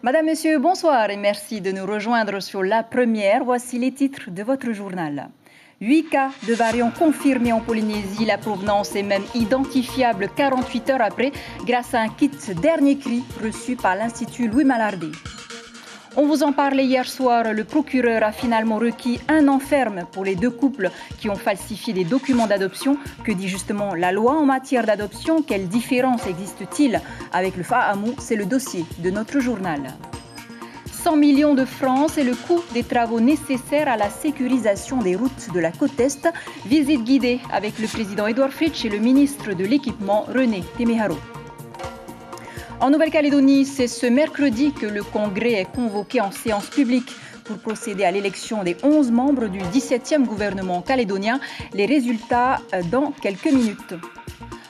Madame, Monsieur, bonsoir et merci de nous rejoindre sur La Première. Voici les titres de votre journal. 8 cas de variants confirmés en Polynésie. La provenance est même identifiable 48 heures après grâce à un kit dernier cri reçu par l'Institut Louis Mallardé. On vous en parlait hier soir, le procureur a finalement requis 1 an ferme pour les 2 couples qui ont falsifié des documents d'adoption. Que dit justement la loi en matière d'adoption? Quelle différence existe-t-il avec le FAAMU? C'est le dossier de notre journal. 100 millions de francs, c'est le coût des travaux nécessaires à la sécurisation des routes de la côte Est. Visite guidée avec le président Edouard Fritsch et le ministre de l'Équipement René Temeharo. En Nouvelle-Calédonie, c'est ce mercredi que le Congrès est convoqué en séance publique pour procéder à l'élection des 11 membres du 17e gouvernement calédonien. Les résultats dans quelques minutes.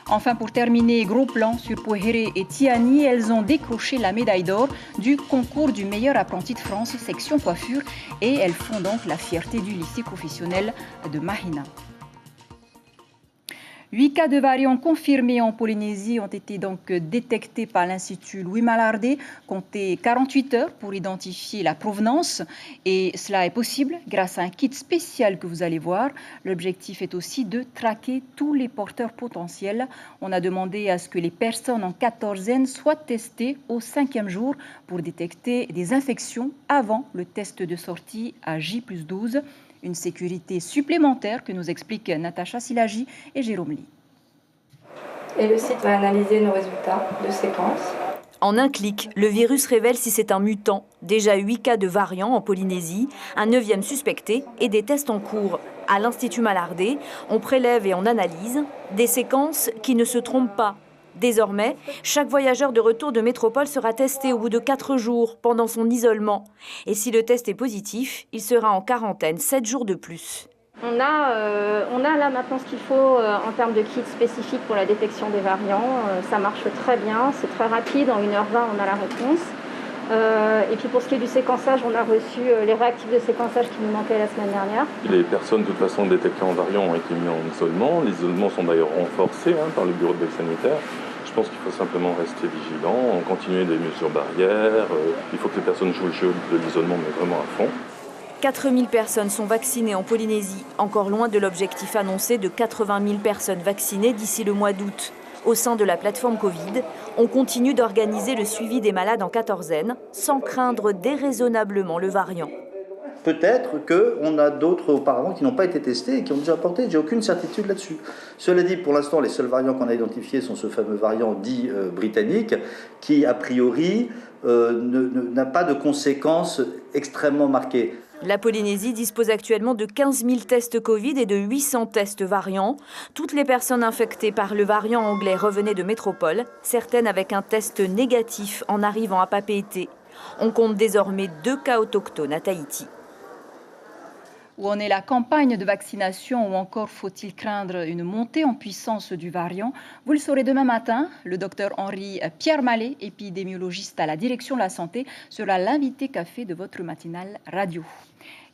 Enfin, pour terminer, gros plan sur Poheré et Tiani. Elles ont décroché la médaille d'or du concours du meilleur apprenti de France, section coiffure. Et elles font donc la fierté du lycée professionnel de Mahina. 8 cas de variants confirmés en Polynésie ont été donc détectés par l'Institut Louis Mallardé. Comptez 48 heures pour identifier la provenance. Et cela est possible grâce à un kit spécial que vous allez voir. L'objectif est aussi de traquer tous les porteurs potentiels. On a demandé à ce que les personnes en quatorzaine soient testées au 5e jour pour détecter des infections avant le test de sortie à J+12. Une sécurité supplémentaire que nous expliquent Natacha Silagi et Jérôme Lee. Et le site va analyser nos résultats de séquence. En un clic, le virus révèle si c'est un mutant. Déjà 8 cas de variants en Polynésie, un 9e suspecté et des tests en cours. À l'Institut Mallardé, on prélève et on analyse des séquences qui ne se trompent pas. Désormais, chaque voyageur de retour de métropole sera testé au bout de 4 jours pendant son isolement. Et si le test est positif, il sera en quarantaine 7 jours de plus. On a là maintenant ce qu'il faut en termes de kits spécifiques pour la détection des variants. Ça marche très bien, c'est très rapide. En 1h20, on a la réponse. Et puis pour ce qui est du séquençage, on a reçu les réactifs de séquençage qui nous manquaient la semaine dernière. Les personnes de toute façon détectées en variant ont été mises en isolement. Les isolements sont d'ailleurs renforcés par le bureau de veille sanitaire. Je pense qu'il faut simplement rester vigilant, continuer des mesures barrières. Il faut que les personnes jouent le jeu de l'isolement, mais vraiment à fond. 4000 personnes sont vaccinées en Polynésie, encore loin de l'objectif annoncé de 80 000 personnes vaccinées d'ici le mois d'août. Au sein de la plateforme Covid, on continue d'organiser le suivi des malades en quatorzaine, sans craindre déraisonnablement le variant. Peut-être qu'on a d'autres auparavant qui n'ont pas été testés et qui ont déjà porté, j'ai aucune certitude là-dessus. Cela dit, pour l'instant, les seuls variants qu'on a identifiés sont ce fameux variant dit britannique, qui a priori n'a pas de conséquences extrêmement marquées. La Polynésie dispose actuellement de 15 000 tests Covid et de 800 tests variants. Toutes les personnes infectées par le variant anglais revenaient de métropole, certaines avec un test négatif en arrivant à Papeete. On compte désormais 2 cas autochtones à Tahiti. Où en est la campagne de vaccination ou encore faut-il craindre une montée en puissance du variant? Vous le saurez demain matin. Le docteur Henri-Pierre Mallet, épidémiologiste à la direction de la santé, sera l'invité café de votre matinale radio.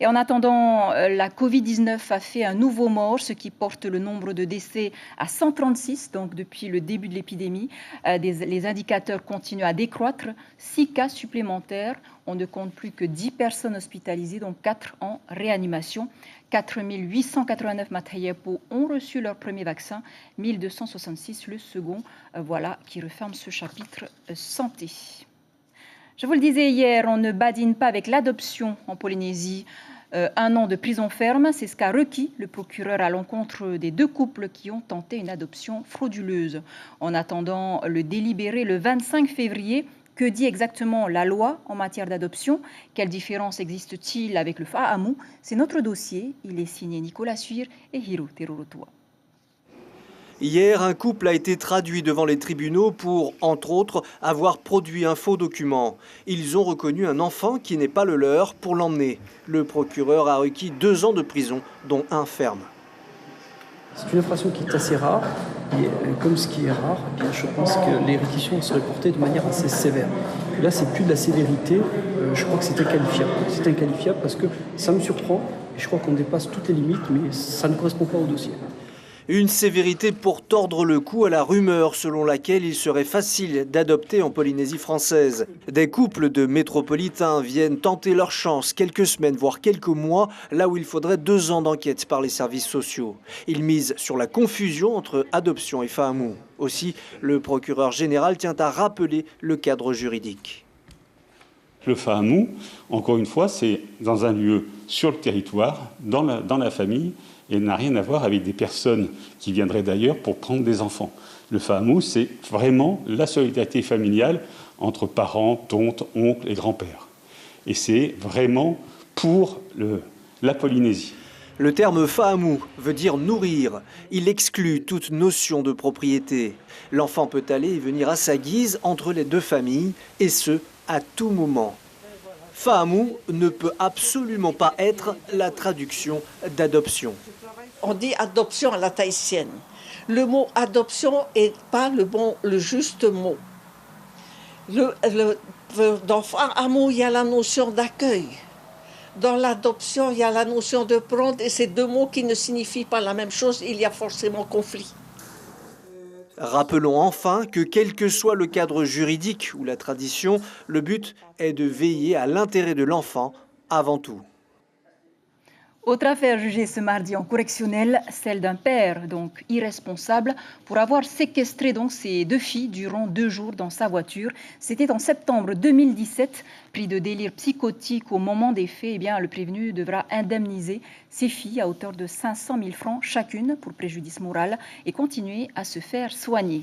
Et en attendant, la Covid-19 a fait un nouveau mort, ce qui porte le nombre de décès à 136, donc depuis le début de l'épidémie. Les indicateurs continuent à décroître. 6 cas supplémentaires. On ne compte plus que 10 personnes hospitalisées, dont 4 en réanimation. 4 889 Matayepo ont reçu leur premier vaccin, 1266 le second. Voilà qui referme ce chapitre santé. Je vous le disais hier, on ne badine pas avec l'adoption en Polynésie. 1 an de prison ferme, c'est ce qu'a requis le procureur à l'encontre des 2 couples qui ont tenté une adoption frauduleuse. En attendant le délibéré le 25 février, que dit exactement la loi en matière d'adoption? Quelle différence existe-t-il avec le FAAMU? C'est notre dossier. Il est signé Nicolas Suir et Hiro Terorotua. Hier, un couple a été traduit devant les tribunaux pour, entre autres, avoir produit un faux document. Ils ont reconnu un enfant qui n'est pas le leur pour l'emmener. Le procureur a requis 2 ans de prison, dont 1 ferme. C'est une infraction qui est assez rare. Et comme ce qui est rare, eh bien, je pense que les réquisitions seraient portées de manière assez sévère. Et là, c'est plus de la sévérité. Je crois que c'est inqualifiable. C'est inqualifiable parce que ça me surprend. Et je crois qu'on dépasse toutes les limites, mais ça ne correspond pas au dossier. Une sévérité pour tordre le cou à la rumeur selon laquelle il serait facile d'adopter en Polynésie française. Des couples de métropolitains viennent tenter leur chance quelques semaines, voire quelques mois, là où il faudrait 2 ans d'enquête par les services sociaux. Ils misent sur la confusion entre adoption et fa'amu. Aussi, le procureur général tient à rappeler le cadre juridique. Le fa'amu, encore une fois, c'est dans un lieu sur le territoire, dans la famille, et n'a rien à voir avec des personnes qui viendraient d'ailleurs pour prendre des enfants. Le fa'amu, c'est vraiment la solidarité familiale entre parents, tantes, oncles et grands-pères. Et c'est vraiment pour la Polynésie. Le terme fa'amu veut dire nourrir. Il exclut toute notion de propriété. L'enfant peut aller et venir à sa guise entre les 2 familles, et ce, à tout moment. Fa'amu ne peut absolument pas être la traduction d'adoption. On dit adoption à la tahitienne. Le mot adoption n'est pas le juste mot. Dans fa'amu, il y a la notion d'accueil. Dans l'adoption, il y a la notion de prendre, et ces 2 mots qui ne signifient pas la même chose, il y a forcément conflit. Rappelons enfin que quel que soit le cadre juridique ou la tradition, le but est de veiller à l'intérêt de l'enfant avant tout. Autre affaire jugée ce mardi en correctionnel, celle d'un père donc irresponsable pour avoir séquestré donc ses 2 filles durant 2 jours dans sa voiture. C'était en septembre 2017. Pris de délire psychotique au moment des faits, eh bien, le prévenu devra indemniser ses filles à hauteur de 500 000 francs chacune pour préjudice moral et continuer à se faire soigner.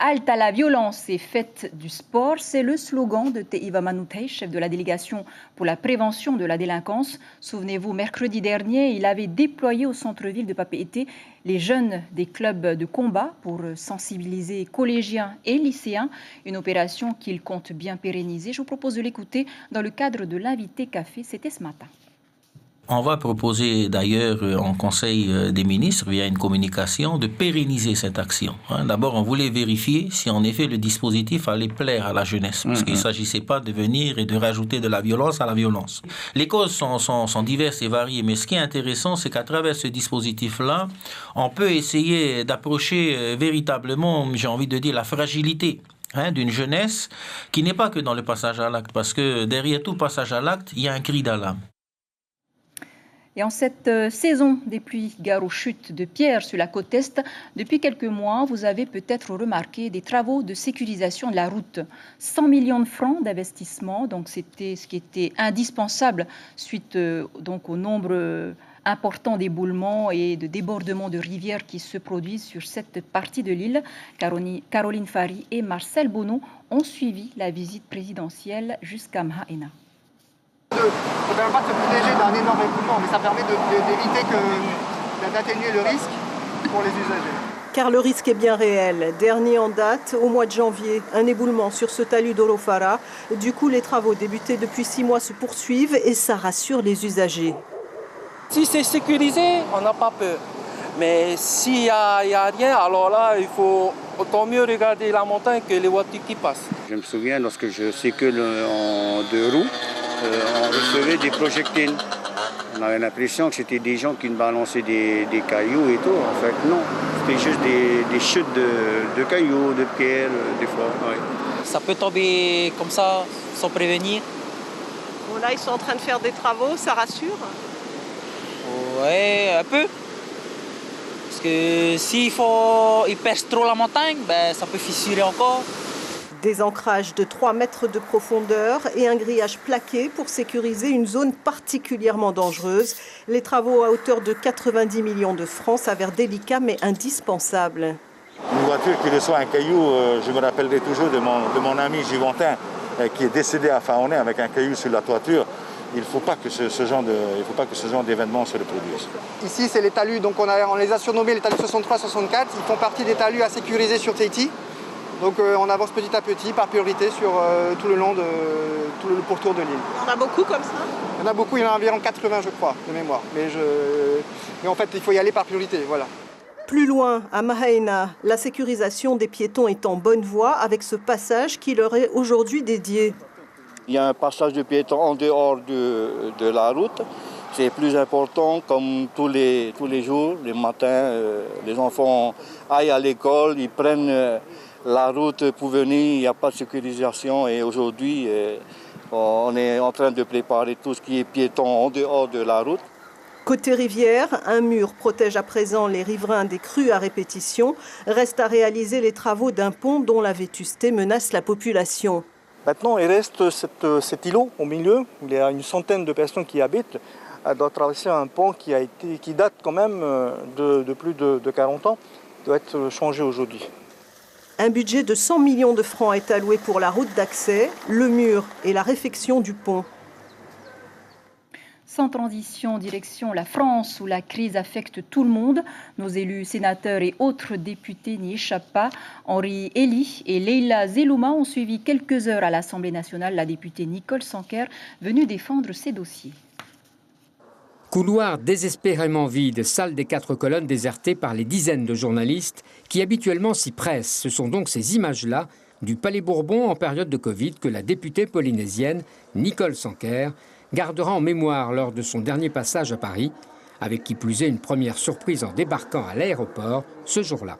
Halte à la violence et fête du sport, c'est le slogan de Teiva Manutei, chef de la délégation pour la prévention de la délinquance. Souvenez-vous, mercredi dernier, il avait déployé au centre-ville de Papeete les jeunes des clubs de combat pour sensibiliser collégiens et lycéens, une opération qu'il compte bien pérenniser. Je vous propose de l'écouter dans le cadre de l'invité café, c'était ce matin. On va proposer d'ailleurs en Conseil des ministres, via une communication, de pérenniser cette action. D'abord, on voulait vérifier si en effet le dispositif allait plaire à la jeunesse, parce qu'il ne s'agissait pas de venir et de rajouter de la violence à la violence. Les causes sont diverses et variées, mais ce qui est intéressant, c'est qu'à travers ce dispositif-là, on peut essayer d'approcher véritablement, j'ai envie de dire, la fragilité d'une jeunesse qui n'est pas que dans le passage à l'acte, parce que derrière tout passage à l'acte, il y a un cri d'alarme. Et en cette saison des pluies gare aux chutes de pierres sur la côte Est, depuis quelques mois, vous avez peut-être remarqué des travaux de sécurisation de la route. 100 millions de francs d'investissement, donc c'était ce qui était indispensable suite donc au nombre important d'éboulements et de débordements de rivières qui se produisent sur cette partie de l'île. Caroline Fari et Marcel Bonneau ont suivi la visite présidentielle jusqu'à Mahaena. Ça ne permet pas de se protéger d'un énorme éboulement, mais ça permet d'éviter d'atténuer le risque pour les usagers. Car le risque est bien réel. Dernier en date, au mois de janvier, un éboulement sur ce talus d'Orofara. Du coup, les travaux débutés depuis 6 mois se poursuivent et ça rassure les usagers. Si c'est sécurisé, on n'a pas peur. Mais s'il n'y a rien, alors là, il faut autant mieux regarder la montagne que les voitures qui passent. Je me souviens, lorsque je circule en 2 roues, on recevait des projectiles. On avait l'impression que c'était des gens qui nous balançaient des cailloux et tout. En fait, non. C'était juste des chutes de cailloux, de pierres, des fois. Oui. Ça peut tomber comme ça, sans prévenir. Bon, là, ils sont en train de faire des travaux, ça rassure? Ouais, un peu. Parce que s'ils percent trop la montagne, ben, ça peut fissurer encore. Des ancrages de 3 mètres de profondeur et un grillage plaqué pour sécuriser une zone particulièrement dangereuse. Les travaux à hauteur de 90 millions de francs s'avèrent délicats mais indispensables. Une voiture qui reçoit un caillou, je me rappellerai toujours de mon ami Giventin qui est décédé à Faonet avec un caillou sur la toiture. Il ne faut pas que ce genre d'événements se reproduise. Ici, c'est les talus, donc on les a surnommés les talus 63-64. Ils font partie des talus à sécuriser sur Tahiti. Donc on avance petit à petit, par priorité, sur tout le long tout le pourtour de l'île. Il y en a beaucoup comme ça? Il y en a beaucoup, il y en a environ 80 je crois, de mémoire. Mais en fait, il faut y aller par priorité, voilà. Plus loin, à Mahaena, la sécurisation des piétons est en bonne voie avec ce passage qui leur est aujourd'hui dédié. Il y a un passage de piétons en dehors de la route C'est plus important, comme tous les jours, les matins, les enfants aillent à l'école, ils prennent la route pour venir, il n'y a pas de sécurisation. Et aujourd'hui, on est en train de préparer tout ce qui est piéton en dehors de la route. Côté rivière, un mur protège à présent les riverains des crues à répétition. Reste à réaliser les travaux d'un pont dont la vétusté menace la population. Maintenant, il reste cet îlot au milieu, où il y a une centaine de personnes qui y habitent. Elle doit traverser un pont qui date quand même de plus de 40 ans, qui doit être changé aujourd'hui. Un budget de 100 millions de francs est alloué pour la route d'accès, le mur et la réfection du pont. Sans transition, direction la France où la crise affecte tout le monde. Nos élus, sénateurs et autres députés n'y échappent pas. Henri Elie et Leila Zelouma ont suivi quelques heures à l'Assemblée nationale la députée Nicole Sanquer venue défendre ses dossiers. Couloir désespérément vide, salle des 4 colonnes désertée par les dizaines de journalistes qui habituellement s'y pressent. Ce sont donc ces images-là du Palais Bourbon en période de Covid que la députée polynésienne Nicole Sanquer gardera en mémoire lors de son dernier passage à Paris, avec qui plus est une première surprise en débarquant à l'aéroport ce jour-là.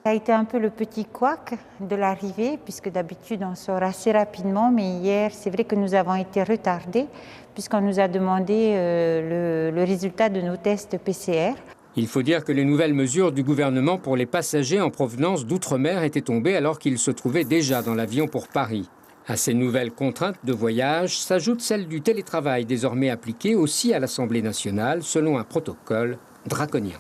Ça a été un peu le petit couac de l'arrivée, puisque d'habitude on sort assez rapidement, mais hier c'est vrai que nous avons été retardés, puisqu'on nous a demandé le résultat de nos tests PCR. Il faut dire que les nouvelles mesures du gouvernement pour les passagers en provenance d'outre-mer étaient tombées alors qu'ils se trouvaient déjà dans l'avion pour Paris. À ces nouvelles contraintes de voyage s'ajoute celle du télétravail désormais appliquée aussi à l'Assemblée nationale selon un protocole draconien.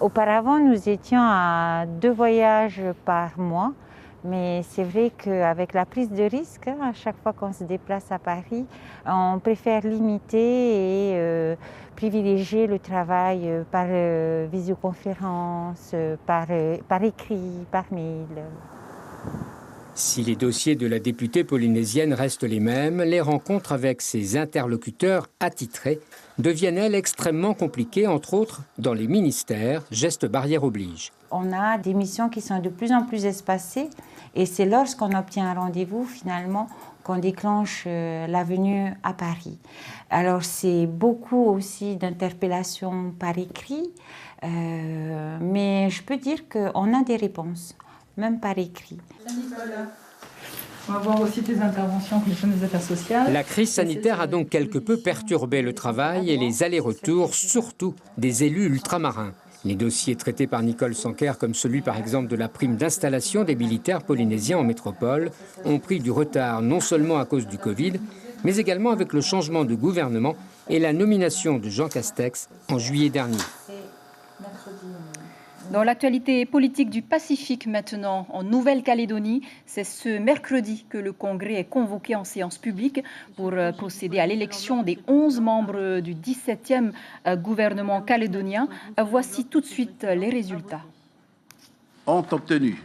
Auparavant, nous étions à 2 voyages par mois, mais c'est vrai qu'avec la prise de risque, à chaque fois qu'on se déplace à Paris, on préfère limiter et privilégier le travail par visioconférence, par écrit, par mail. Si les dossiers de la députée polynésienne restent les mêmes, les rencontres avec ses interlocuteurs attitrés deviennent, elles, extrêmement compliquées, entre autres dans les ministères, geste barrière oblige. On a des missions qui sont de plus en plus espacées et c'est lorsqu'on obtient un rendez-vous, finalement, qu'on déclenche la venue à Paris. Alors c'est beaucoup aussi d'interpellations par écrit, mais je peux dire qu'on a des réponses, même par écrit. On va voir aussi tes interventions en commission des affaires sociales. La crise sanitaire a donc quelque peu perturbé le travail et les allers-retours, surtout des élus ultramarins. Les dossiers traités par Nicole Sanquer, comme celui par exemple de la prime d'installation des militaires polynésiens en métropole, ont pris du retard non seulement à cause du Covid, mais également avec le changement de gouvernement et la nomination de Jean Castex en juillet dernier. Dans l'actualité politique du Pacifique maintenant, en Nouvelle-Calédonie, c'est ce mercredi que le Congrès est convoqué en séance publique pour procéder à l'élection des 11 membres du 17e gouvernement calédonien. Voici tout de suite les résultats. Ont obtenu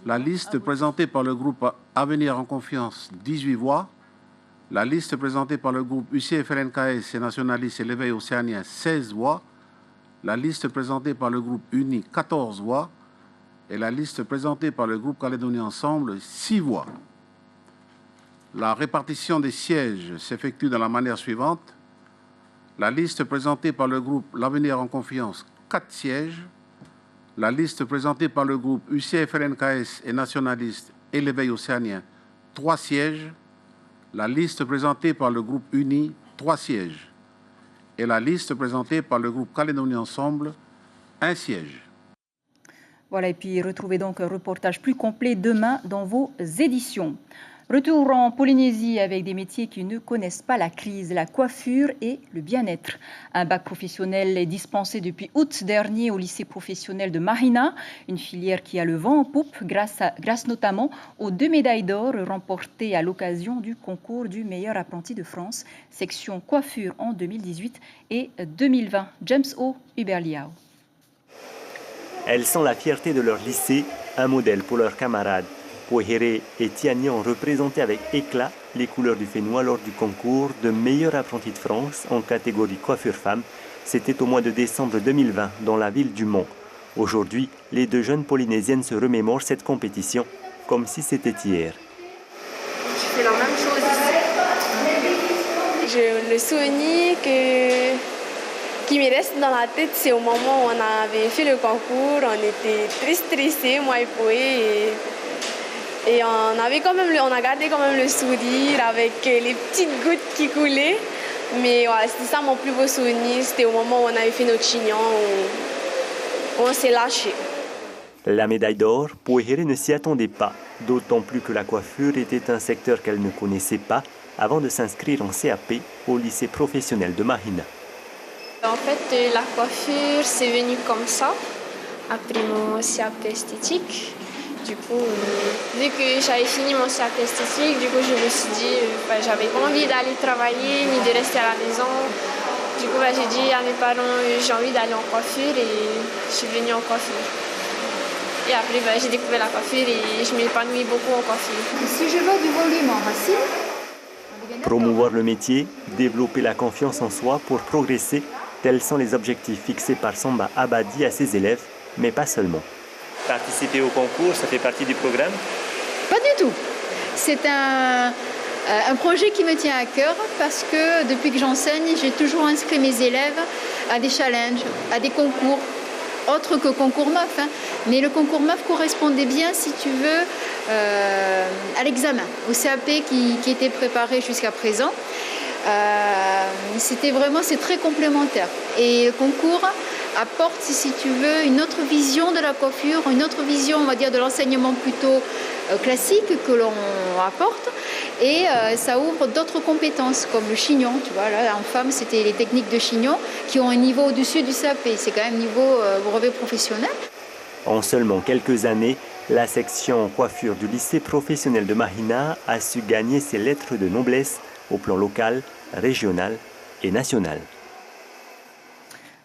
la liste présentée par le groupe Avenir en Confiance, 18 voix. La liste présentée par le groupe UCFRNKS et nationaliste et l'éveil océanien, 16 voix. La liste présentée par le groupe Uni, 14 voix. Et la liste présentée par le groupe Calédonie Ensemble, 6 voix. La répartition des sièges s'effectue de la manière suivante. La liste présentée par le groupe L'Avenir en Confiance, 4 sièges. La liste présentée par le groupe UCFRNKS et nationaliste et l'éveil océanien, 3 sièges. La liste présentée par le groupe Uni, 3 sièges. Et la liste présentée par le groupe Calédonie Ensemble, 1 siège. Voilà, et puis retrouvez donc un reportage plus complet demain dans vos éditions. Retour en Polynésie avec des métiers qui ne connaissent pas la crise, la coiffure et le bien-être. Un bac professionnel est dispensé depuis août dernier au lycée professionnel de Mahina, une filière qui a le vent en poupe grâce notamment aux 2 médailles d'or remportées à l'occasion du concours du meilleur apprenti de France, section coiffure en 2018 et 2020. James O. Uberliao. Elles sont la fierté de leur lycée, un modèle pour leurs camarades. Pohere et Tiani ont représenté avec éclat les couleurs du Fénois lors du concours de meilleur apprenti de France en catégorie coiffure femme. C'était au mois de décembre 2020 dans la ville du Mont. Aujourd'hui, les 2 jeunes polynésiennes se remémorent cette compétition comme si c'était hier. Je fais la même chose ici. le souvenir qui me reste dans la tête, c'est au moment où on avait fait le concours, on était très stressés, moi et Poé, et on a gardé quand même le sourire avec les petites gouttes qui coulaient. Mais voilà, c'était ça mon plus beau souvenir, c'était au moment où on avait fait notre chignon, où on s'est lâché. La médaille d'or, Poehere ne s'y attendait pas, d'autant plus que la coiffure était un secteur qu'elle ne connaissait pas avant de s'inscrire en CAP au lycée professionnel de Mahina. En fait, la coiffure, c'est venu comme ça, après mon CAP esthétique. Du coup, vu que j'avais fini mon CAP esthétique, du coup, je me suis dit, j'avais pas envie d'aller travailler ni de rester à la maison. Du coup, j'ai dit à mes parents, j'ai envie d'aller en coiffure et je suis venue en coiffure. Et après, j'ai découvert la coiffure et je m'épanouis beaucoup en coiffure. Si je veux du volume en racine. Promouvoir le métier, développer la confiance en soi pour progresser, tels sont les objectifs fixés par Samba Abadi à ses élèves, mais pas seulement. Participer au concours, ça fait partie du programme? Pas du tout. C'est un projet qui me tient à cœur parce que depuis que j'enseigne, j'ai toujours inscrit mes élèves à des challenges, à des concours, autres que concours MAF. Mais le concours MAF correspondait bien, si tu veux, à l'examen, au CAP qui était préparé jusqu'à présent. C'est très complémentaire. Et le concours apporte, si tu veux, une autre vision de la coiffure, une autre vision, on va dire, de l'enseignement plutôt classique que l'on apporte. Et ça ouvre d'autres compétences, comme le chignon. Tu vois, là, en femme, c'était les techniques de chignon qui ont un niveau au-dessus du CAP. C'est quand même niveau brevet professionnel. En seulement quelques années, la section coiffure du lycée professionnel de Mahina a su gagner ses lettres de noblesse au plan local, régional et national.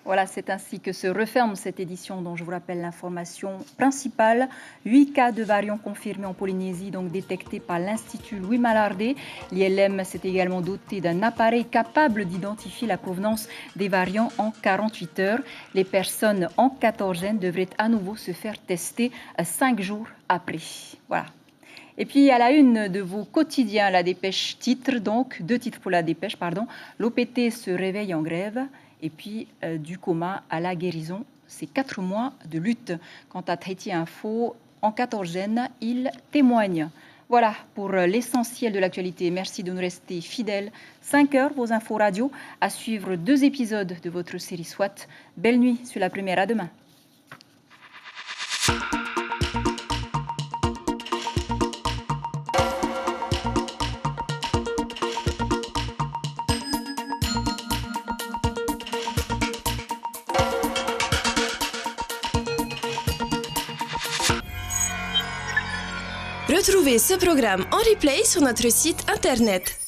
Voilà, c'est ainsi que se referme cette édition dont je vous rappelle l'information principale. 8 cas de variants confirmés en Polynésie, donc détectés par l'Institut Louis Malardé. L'ILM s'est également doté d'un appareil capable d'identifier la provenance des variants en 48 heures. Les personnes en quatorzaine devraient à nouveau se faire tester 5 jours après. Voilà. Et puis à la une de vos quotidiens, la dépêche titre, donc 2 titres pour la dépêche, pardon. L'OPT se réveille en grève. Et puis, du coma à la guérison, c'est 4 mois de lutte. Quant à Tahiti Info, en quatorzaine, il témoigne. Voilà pour l'essentiel de l'actualité. Merci de nous rester fidèles. 5 heures, vos infos radio. À suivre 2 épisodes de votre série SWAT. Belle nuit sur la première, à demain. Retrouvez ce programme en replay sur notre site internet